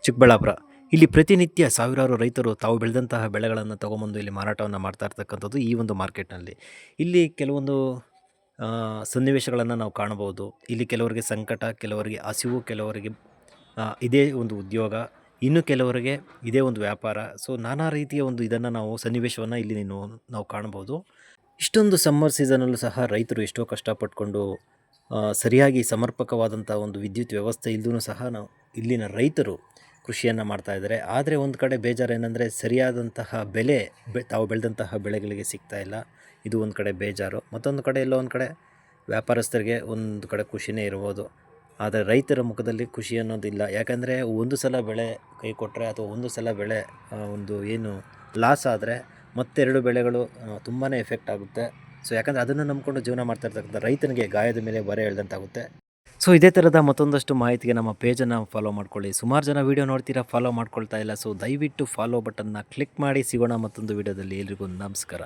ಚಿಕ್ಕಬಳ್ಳಾಪುರ. ಇಲ್ಲಿ ಪ್ರತಿನಿತ್ಯ ಸಾವಿರಾರು ರೈತರು ತಾವು ಬೆಳೆದಂತಹ ಬೆಳೆಗಳನ್ನು ತಗೊಂಬಂದು ಇಲ್ಲಿ ಮಾರಾಟವನ್ನು ಮಾಡ್ತಾ ಇರ್ತಕ್ಕಂಥದ್ದು ಈ ಒಂದು ಮಾರ್ಕೆಟ್ನಲ್ಲಿ. ಇಲ್ಲಿ ಕೆಲವೊಂದು ಸನ್ನಿವೇಶಗಳನ್ನು ನಾವು ಕಾಣಬಹುದು. ಇಲ್ಲಿ ಕೆಲವರಿಗೆ ಸಂಕಟ, ಕೆಲವರಿಗೆ ಹಸಿವು, ಕೆಲವರಿಗೆ ಇದೇ ಒಂದು ಉದ್ಯೋಗ, ಇನ್ನು ಕೆಲವರಿಗೆ ಇದೇ ಒಂದು ವ್ಯಾಪಾರ. ಸೊ ನಾನಾ ರೀತಿಯ ಒಂದು ಇದನ್ನು ನಾವು ಸನ್ನಿವೇಶವನ್ನು ಇಲ್ಲಿ ನಾವು ಕಾಣ್ಬೋದು. ಇಷ್ಟೊಂದು ಸಮ್ಮರ್ ಸೀಸನಲ್ಲೂ ಸಹ ರೈತರು ಎಷ್ಟೋ ಕಷ್ಟಪಟ್ಕೊಂಡು ಸರಿಯಾಗಿ ಸಮರ್ಪಕವಾದಂಥ ಒಂದು ವಿದ್ಯುತ್ ವ್ಯವಸ್ಥೆ ಇಲ್ಲದೂ ಸಹ ನಾವು ಇಲ್ಲಿನ ರೈತರು ಕೃಷಿಯನ್ನು ಮಾಡ್ತಾಯಿದ್ದಾರೆ. ಆದರೆ ಒಂದು ಕಡೆ ಬೇಜಾರು ಏನಂದರೆ ಸರಿಯಾದಂತಹ ಬೆಲೆ ತಾವು ಬೆಳೆದಂತಹ ಬೆಳೆಗಳಿಗೆ ಸಿಗ್ತಾ ಇಲ್ಲ. ಇದು ಒಂದು ಕಡೆ ಬೇಜಾರು. ಮತ್ತೊಂದು ಕಡೆ ಎಲ್ಲೋ ಒಂದು ಕಡೆ ವ್ಯಾಪಾರಸ್ಥರಿಗೆ ಒಂದು ಕಡೆ ಖುಷಿನೇ ಇರ್ಬೋದು. ಆದರೆ ರೈತರ ಮುಖದಲ್ಲಿ ಖುಷಿ ಅನ್ನೋದಿಲ್ಲ. ಯಾಕಂದರೆ ಒಂದು ಸಲ ಬೆಳೆ ಕೈ ಕೊಟ್ಟರೆ ಅಥವಾ ಒಂದು ಸಲ ಬೆಳೆ ಒಂದು ಏನು ಲಾಸ್ ಆದರೆ ಮತ್ತೆರಡು ಬೆಳೆಗಳು ತುಂಬಾ ಎಫೆಕ್ಟ್ ಆಗುತ್ತೆ. ಸೊ ಯಾಕಂದರೆ ಅದನ್ನು ನಂಬ್ಕೊಂಡು ಜೀವನ ಮಾಡ್ತಾ ಇರ್ತಕ್ಕಂಥ ರೈತನಿಗೆ ಗಾಯದ ಮೇಲೆ ಬರೆ ಎಳೆದಂತಾಗುತ್ತೆ. ಸೊ ಇದೇ ಥರದ ಮತ್ತೊಂದಷ್ಟು ಮಾಹಿತಿಗೆ ನಮ್ಮ ಪೇಜನ್ನು ಫಾಲೋ ಮಾಡ್ಕೊಳ್ಳಿ. ಸುಮಾರು ಜನ ವೀಡಿಯೋ ನೋಡ್ತೀರಾ, ಫಾಲೋ ಮಾಡ್ಕೊಳ್ತಾ ಇಲ್ಲ. ಸೊ ದಯವಿಟ್ಟು ಫಾಲೋ ಬಟನ್ನ ಕ್ಲಿಕ್ ಮಾಡಿ. ಸಿಗೋಣ ಮತ್ತೊಂದು ವೀಡಿಯೋದಲ್ಲಿ. ಎಲ್ರಿಗೂ ನಮಸ್ಕಾರ.